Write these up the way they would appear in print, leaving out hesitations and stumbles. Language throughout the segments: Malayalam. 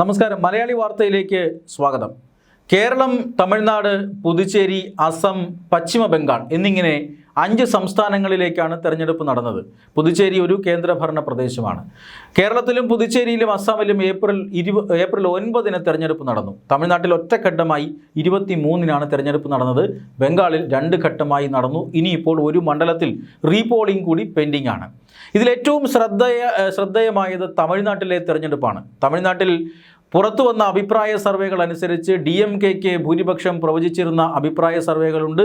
നമസ്കാരം. മലയാളി വാർത്തയിലേക്ക് സ്വാഗതം. കേരളം, തമിഴ്നാട്, പുതുച്ചേരി, അസം, പശ്ചിമ ബംഗാൾ എന്നിങ്ങനെ 5 സംസ്ഥാനങ്ങളിലേക്കാണ് തെരഞ്ഞെടുപ്പ് നടന്നത്. പുതുച്ചേരി ഒരു കേന്ദ്രഭരണ പ്രദേശമാണ്. കേരളത്തിലും പുതുച്ചേരിയിലും അസാമിലും ഏപ്രിൽ 9 തെരഞ്ഞെടുപ്പ് നടന്നു. തമിഴ്നാട്ടിൽ ഒറ്റഘട്ടമായി 23 തെരഞ്ഞെടുപ്പ് നടന്നത്. ബംഗാളിൽ 2 ഘട്ടമായി നടന്നു. ഇനിയിപ്പോൾ ഒരു മണ്ഡലത്തിൽ റീപോളിംഗ് കൂടി പെൻഡിംഗ് ആണ്. ഇതിലേറ്റവും ശ്രദ്ധേയമായത് തമിഴ്നാട്ടിലെ തെരഞ്ഞെടുപ്പാണ്. തമിഴ്നാട്ടിൽ പുറത്തു വന്ന അഭിപ്രായ സർവേകൾ അനുസരിച്ച് DMKക്ക് ഭൂരിപക്ഷം പ്രവചിച്ചിരുന്ന അഭിപ്രായ സർവേകളുണ്ട്,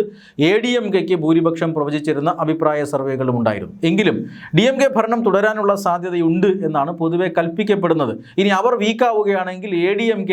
ADMKക്ക് ഭൂരിപക്ഷം പ്രവചിച്ചിരുന്ന അഭിപ്രായ സർവേകളും ഉണ്ടായിരുന്നു. എങ്കിലും DMK ഭരണം തുടരാനുള്ള സാധ്യതയുണ്ട് എന്നാണ് പൊതുവെ കൽപ്പിക്കപ്പെടുന്നത്. ഇനി അവർ വീക്കാവുകയാണെങ്കിൽ ADMK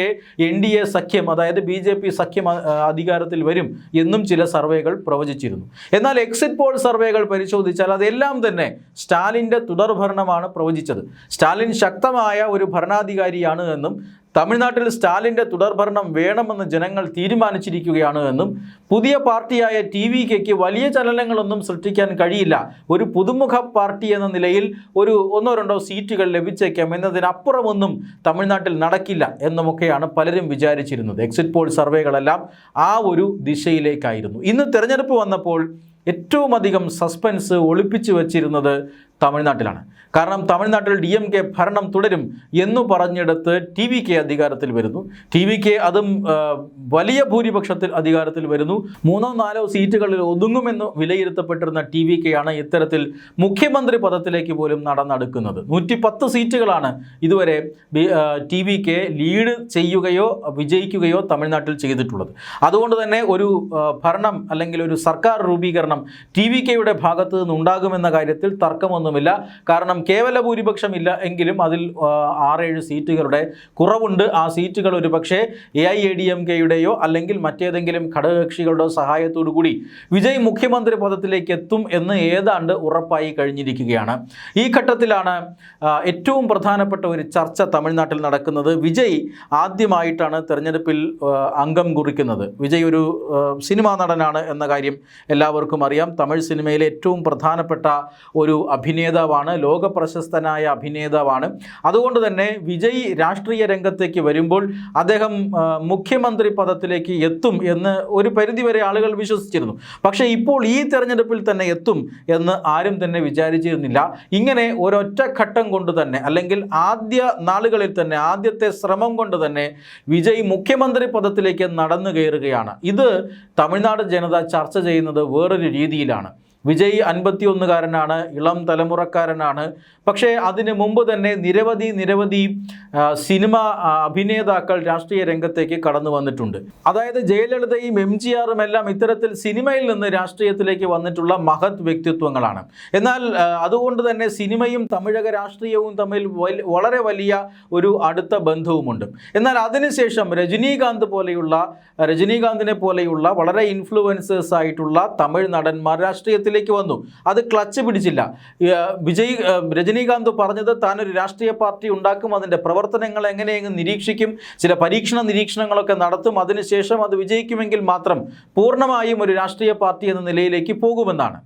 NDA സഖ്യം, അതായത് BJP സഖ്യം അധികാരത്തിൽ വരും എന്നും ചില സർവേകൾ പ്രവചിച്ചിരുന്നു. എന്നാൽ എക്സിറ്റ് പോൾ സർവേകൾ പരിശോധിച്ചാൽ അതെല്ലാം തന്നെ സ്റ്റാലിൻ്റെ തുടർഭരണമാണ് പ്രവചിച്ചത്. സ്റ്റാലിൻ ശക്തമായ ഒരു ഭരണാധികാരിയാണ് എന്നും തമിഴ്നാട്ടിൽ സ്റ്റാലിൻ്റെ തുടർഭരണം വേണമെന്ന് ജനങ്ങൾ തീരുമാനിച്ചിരിക്കുകയാണ് എന്നും പുതിയ പാർട്ടിയായ TVKക്ക് വലിയ ചലനങ്ങളൊന്നും സൃഷ്ടിക്കാൻ കഴിയില്ല, ഒരു പുതുമുഖ പാർട്ടി എന്ന നിലയിൽ ഒരു 1-2 സീറ്റുകൾ ലഭിച്ചേക്കാം എന്നതിനപ്പുറമൊന്നും തമിഴ്നാട്ടിൽ നടക്കില്ല എന്നുമൊക്കെയാണ് പലരും വിചാരിച്ചിരുന്നത്. എക്സിറ്റ് പോൾ സർവേകളെല്ലാം ആ ഒരു ദിശയിലേക്കായിരുന്നു. ഇന്ന് തെരഞ്ഞെടുപ്പ് വന്നപ്പോൾ ഏറ്റവും അധികം സസ്പെൻസ് ഒളിപ്പിച്ചു വച്ചിരുന്നത് തമിഴ്നാട്ടിലാണ്. കാരണം തമിഴ്നാട്ടിൽ DMK ഭരണം തുടരും എന്നു പറഞ്ഞെടുത്ത് TVK അധികാരത്തിൽ വരുന്നു. TVK അതും വലിയ ഭൂരിപക്ഷത്തിൽ അധികാരത്തിൽ വരുന്നു. 3-4 സീറ്റുകളിൽ ഒതുങ്ങുമെന്ന് വിലയിരുത്തപ്പെട്ടിരുന്ന TVKയാണ് ഇത്തരത്തിൽ മുഖ്യമന്ത്രി പദത്തിലേക്ക് പോലും നടന്നെടുക്കുന്നത്. 110 സീറ്റുകളാണ് ഇതുവരെ TVK ലീഡ് ചെയ്യുകയോ വിജയിക്കുകയോ തമിഴ്നാട്ടിൽ ചെയ്തിട്ടുള്ളത്. അതുകൊണ്ട് തന്നെ ഒരു ഭരണം അല്ലെങ്കിൽ ഒരു സർക്കാർ രൂപീകരണം TVKയുടെ ഭാഗത്ത് നിന്നുണ്ടാകുമെന്ന കാര്യത്തിൽ തർക്കമൊന്നുമില്ല. കാരണം കേവല ഭൂരിപക്ഷം ഇല്ല എങ്കിലും അതിൽ 6-7 സീറ്റുകളുടെ കുറവുണ്ട്. ആ സീറ്റുകൾ ഒരു പക്ഷേ AIADMKയുടെയോ അല്ലെങ്കിൽ മറ്റേതെങ്കിലും ഘടകകക്ഷികളുടെ സഹായത്തോടു കൂടി വിജയ് മുഖ്യമന്ത്രി പദത്തിലേക്ക് എത്തും എന്ന് ഏതാണ്ട് ഉറപ്പായി കഴിഞ്ഞിരിക്കുകയാണ്. ഈ ഘട്ടത്തിലാണ് ഏറ്റവും പ്രധാനപ്പെട്ട ഒരു ചർച്ച തമിഴ്നാട്ടിൽ നടക്കുന്നത്. വിജയ് ആദ്യമായിട്ടാണ് തെരഞ്ഞെടുപ്പിൽ അംഗം കുറിക്കുന്നത്. വിജയ് ഒരു സിനിമാ നടനാണ് എന്ന കാര്യം എല്ലാവർക്കും അറിയാം. തമിഴ് സിനിമയിലെ ഏറ്റവും പ്രധാനപ്പെട്ട ഒരു അഭിനേതാവാണ്, ലോക പ്രശസ്തനായ അഭിനേതാവാണ്. അതുകൊണ്ട് തന്നെ വിജയ് രാഷ്ട്രീയ രംഗത്തേക്ക് വരുമ്പോൾ അദ്ദേഹം മുഖ്യമന്ത്രി പദത്തിലേക്ക് എത്തും എന്ന് ഒരു പരിധിവരെ ആളുകൾ വിശ്വസിച്ചിരുന്നു. പക്ഷേ ഇപ്പോൾ ഈ തെരഞ്ഞെടുപ്പിൽ തന്നെ എത്തും എന്ന് ആരും തന്നെ വിചാരിച്ചിരുന്നില്ല. ഇങ്ങനെ ഒരൊറ്റ ഘട്ടം കൊണ്ട് തന്നെ, അല്ലെങ്കിൽ ആദ്യ നാളുകളിൽ തന്നെ, ആദ്യത്തെ ശ്രമം കൊണ്ട് തന്നെ വിജയ് മുഖ്യമന്ത്രി പദത്തിലേക്ക് നടന്നു കയറുകയാണ്. ഇത് തമിഴ്നാട് ജനത ചർച്ച ചെയ്യുന്നത് വേറൊരു രീതിയിലാണ്. വിജയ് 51കാരനാണ്, ഇളം തലമുറക്കാരനാണ്. പക്ഷേ അതിന് മുമ്പ് തന്നെ നിരവധി സിനിമ അഭിനേതാക്കൾ രാഷ്ട്രീയ രംഗത്തേക്ക് കടന്നു വന്നിട്ടുണ്ട്. അതായത് ജയലളിതയും MGRും എല്ലാം ഇത്തരത്തിൽ സിനിമയിൽ നിന്ന് രാഷ്ട്രീയത്തിലേക്ക് വന്നിട്ടുള്ള മഹത് വ്യക്തിത്വങ്ങളാണ്. എന്നാൽ അതുകൊണ്ട് തന്നെ സിനിമയും തമിഴക രാഷ്ട്രീയവും തമ്മിൽ വളരെ വലിയ ഒരു അടുത്ത ബന്ധവുമുണ്ട്. എന്നാൽ അതിനുശേഷം രജനീകാന്തിനെ പോലെയുള്ള വളരെ ഇൻഫ്ലുവൻസേഴ്സ് ആയിട്ടുള്ള തമിഴ് നടന്മാർ രാഷ്ട്രീയത്തിലേക്ക് വന്നു. അത് ക്ലച്ച് പിടിച്ചില്ല. രജനീകാന്ത് പറഞ്ഞത് താനൊരു രാഷ്ട്രീയ പാർട്ടി ഉണ്ടാക്കും, അതിൻ്റെ പ്രവർത്തനങ്ങൾ എങ്ങനെയെങ്കിലും നിരീക്ഷിക്കും, ചില നിരീക്ഷണങ്ങളൊക്കെ നടത്തും, അതിനുശേഷം അത് വിജയിക്കുമെങ്കിൽ മാത്രം പൂർണ്ണമായും ഒരു രാഷ്ട്രീയ പാർട്ടി എന്ന നിലയിലേക്ക് പോകുമെന്നാണ്.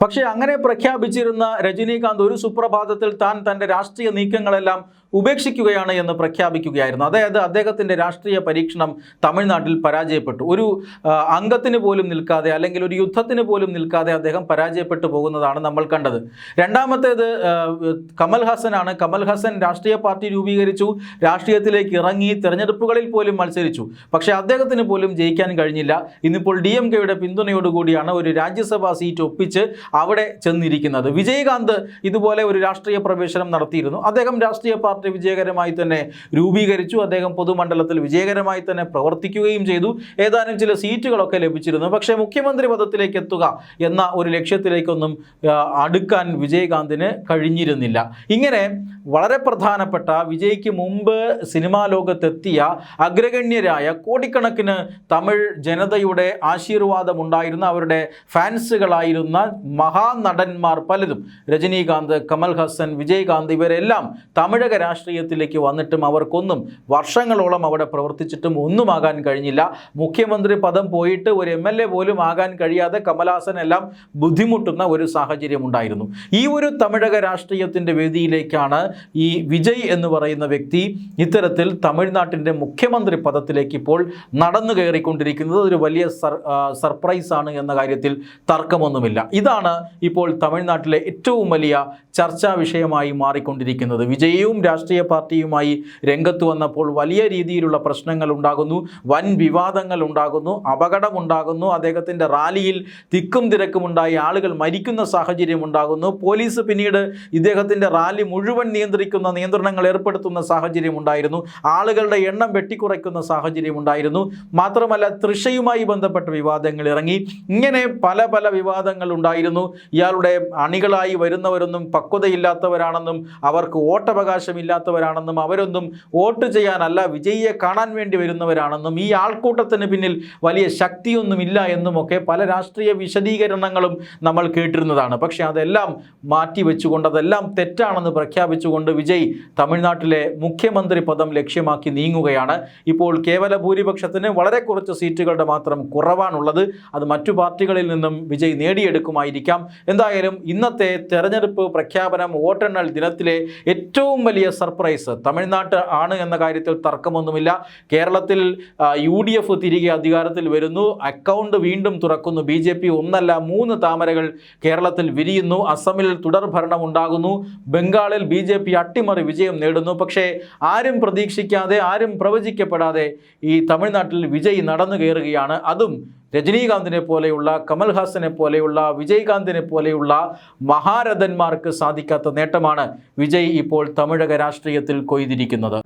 പക്ഷേ അങ്ങനെ പ്രഖ്യാപിച്ചിരുന്ന രജനീകാന്ത് ഒരു സുപ്രഭാതത്തിൽ താൻ തൻ്റെ രാഷ്ട്രീയ നീക്കങ്ങളെല്ലാം ഉപേക്ഷിക്കുകയാണ് എന്ന് പ്രഖ്യാപിക്കുകയായിരുന്നു. അതായത് അദ്ദേഹത്തിൻ്റെ രാഷ്ട്രീയ പരീക്ഷണം തമിഴ്നാട്ടിൽ പരാജയപ്പെട്ടു. ഒരു അംഗത്തിന് പോലും നിൽക്കാതെ, അല്ലെങ്കിൽ ഒരു യുദ്ധത്തിന് പോലും നിൽക്കാതെ അദ്ദേഹം പരാജയപ്പെട്ടു പോകുന്നതാണ് നമ്മൾ കണ്ടത്. രണ്ടാമത്തേത് കമൽഹാസനാണ്. കമൽഹാസൻ രാഷ്ട്രീയ പാർട്ടി രൂപീകരിച്ചു, രാഷ്ട്രീയത്തിലേക്ക് ഇറങ്ങി, തെരഞ്ഞെടുപ്പുകളിൽ പോലും മത്സരിച്ചു. പക്ഷേ അദ്ദേഹത്തിന് പോലും ജയിക്കാൻ കഴിഞ്ഞില്ല. ഇന്നിപ്പോൾ DMKയുടെ പിന്തുണയോടുകൂടിയാണ് ഒരു രാജ്യസഭാ സീറ്റ് ഒപ്പിച്ച് അവിടെ ചെന്നിരിക്കുന്നത്. വിജയകാന്ത് ഇതുപോലെ ഒരു രാഷ്ട്രീയ പ്രവേശനം നടത്തിയിരുന്നു. അദ്ദേഹം രാഷ്ട്രീയ പാർട്ടി വിജയകരമായി തന്നെ രൂപീകരിച്ചു. അദ്ദേഹം പൊതുമണ്ഡലത്തിൽ വിജയകരമായി തന്നെ പ്രവർത്തിക്കുകയും ചെയ്തു. ഏതാനും ചില സീറ്റുകളൊക്കെ ലഭിച്ചിരുന്നു. പക്ഷേ മുഖ്യമന്ത്രി പദത്തിലേക്ക് എത്തുക എന്ന ഒരു ലക്ഷ്യത്തിലേക്കൊന്നും അടുക്കാൻ വിജയകാന്തിന് കഴിഞ്ഞിരുന്നില്ല. ഇങ്ങനെ വളരെ പ്രധാനപ്പെട്ട, വിജയ്ക്ക് മുമ്പ് സിനിമാ ലോകത്തെത്തിയ അഗ്രഗണ്യരായ കോടിക്കണക്കിന് തമിഴ് ജനതയുടെ ആശീർവാദമുണ്ടായിരുന്ന, അവരുടെ ഫാൻസുകളായിരുന്ന മഹാനടന്മാർ പലരും, രജനീകാന്ത്, കമൽഹാസൻ, വിജയകാന്ത്, ഇവരെല്ലാം തമിഴക രാഷ്ട്രീയത്തിലേക്ക് വന്നിട്ടും അവർക്കൊന്നും വർഷങ്ങളോളം അവിടെ പ്രവർത്തിച്ചിട്ടും ഒന്നുമാകാൻ കഴിഞ്ഞില്ല. മുഖ്യമന്ത്രി പദം പോയിട്ട് ഒരു MLA പോലും ആകാൻ കഴിയാതെ കമൽഹാസൻ എല്ലാം ബുദ്ധിമുട്ടുന്ന ഒരു സാഹചര്യം ഉണ്ടായിരുന്നു. ഈ ഒരു തമിഴക രാഷ്ട്രീയത്തിൻ്റെ വേദിയിലേക്കാണ് ഈ വിജയ് എന്ന് പറയുന്ന വ്യക്തി ഇത്തരത്തിൽ തമിഴ്നാട്ടിൻ്റെ മുഖ്യമന്ത്രി പദത്തിലേക്ക് ഇപ്പോൾ നടന്നു കയറിക്കൊണ്ടിരിക്കുന്നത്. ഒരു വലിയ സർപ്രൈസാണ് എന്ന കാര്യത്തിൽ തർക്കമൊന്നുമില്ല. ഇതാണ് ഇപ്പോൾ തമിഴ്നാട്ടിലെ ഏറ്റവും വലിയ ചർച്ചാ വിഷയമായി മാറിക്കൊണ്ടിരിക്കുന്നത്. വിജയവും രാഷ്ട്രീയ പാർട്ടിയുമായി രംഗത്ത് വന്നപ്പോൾ വലിയ രീതിയിലുള്ള പ്രശ്നങ്ങൾ ഉണ്ടാകുന്നു, വൻ വിവാദങ്ങൾ ഉണ്ടാകുന്നു, അപകടമുണ്ടാകുന്നു, അദ്ദേഹത്തിൻ്റെ റാലിയിൽ തിക്കും തിരക്കുമുണ്ടായി ആളുകൾ മരിക്കുന്ന സാഹചര്യം ഉണ്ടാകുന്നു, പോലീസ് പിന്നീട് ഇദ്ദേഹത്തിൻ്റെ റാലി മുഴുവൻ നിയന്ത്രിക്കുന്ന നിയന്ത്രണങ്ങൾ ഏർപ്പെടുത്തുന്ന സാഹചര്യം ഉണ്ടായിരുന്നു, ആളുകളുടെ എണ്ണം വെട്ടിക്കുറയ്ക്കുന്ന സാഹചര്യം ഉണ്ടായിരുന്നു. മാത്രമല്ല തൃശയുമായി ബന്ധപ്പെട്ട വിവാദങ്ങൾ ഇറങ്ങി. ഇങ്ങനെ പല പല വിവാദങ്ങൾ ഉണ്ടായിരുന്നു. ഇയാളുടെ അണികളായി വരുന്നവരൊന്നും പക്വതയില്ലാത്തവരാണെന്നും അവർക്ക് വോട്ടവകാശമില്ലാത്തവരാണെന്നും അവരൊന്നും വോട്ട് ചെയ്യാനല്ല വിജയിയെ കാണാൻ വേണ്ടി വരുന്നവരാണെന്നും ഈ ആൾക്കൂട്ടത്തിന് പിന്നിൽ വലിയ ശക്തിയൊന്നുമില്ല എന്നുമൊക്കെ പല രാഷ്ട്രീയ വിശദീകരണങ്ങളും നമ്മൾ കേട്ടിരുന്നതാണ്. പക്ഷേ അതെല്ലാം മാറ്റിവെച്ചുകൊണ്ട് അതെല്ലാം തെറ്റാണെന്ന് പ്രഖ്യാപിച്ചുകൊണ്ട് വിജയ് തമിഴ്നാട്ടിലെ മുഖ്യമന്ത്രി പദം ലക്ഷ്യമാക്കി നീങ്ങുകയാണ്. ഇപ്പോൾ കേവല ഭൂരിപക്ഷത്തിന് വളരെ കുറച്ച് സീറ്റുകളുടെ മാത്രം കുറവാണുള്ളത്. അത് മറ്റു പാർട്ടികളിൽ നിന്നും വിജയ് നേടിയെടുക്കുമായിരിക്കാം. എന്തായാലും ഇന്നത്തെ തെരഞ്ഞെടുപ്പ് പ്രഖ്യാപനം വോട്ടെണ്ണൽ ദിനത്തിലെ ഏറ്റവും വലിയ സർപ്രൈസ് തമിഴ്നാട്ട് ആണ് എന്ന കാര്യത്തിൽ തർക്കമൊന്നുമില്ല. കേരളത്തിൽ UDF തിരികെ അധികാരത്തിൽ വരുന്നു, അക്കൗണ്ട് വീണ്ടും തുറക്കുന്നു, BJP 1 അല്ല 3 താമരകൾ കേരളത്തിൽ വിരിയുന്നു, അസമിൽ തുടർ ഭരണം ഉണ്ടാകുന്നു, ബംഗാളിൽ BJP അട്ടിമറി വിജയം നേടുന്നു. പക്ഷേ ആരും പ്രതീക്ഷിക്കാതെ ആരും പ്രവചിക്കപ്പെടാതെ ഈ തമിഴ്നാട്ടിൽ വിജയ് നടന്നു കയറുകയാണ്. അതും രജനീകാന്തിനെ പോലെയുള്ള, കമൽഹാസനെ പോലെയുള്ള, വിജയകാന്തിനെ പോലെയുള്ള മഹാരഥന്മാർക്ക് സാധിക്കാത്ത നേട്ടമാണ് വിജയ് ഇപ്പോൾ തമിഴക രാഷ്ട്രീയത്തിൽ കൊയ്തിരിക്കുന്നത്.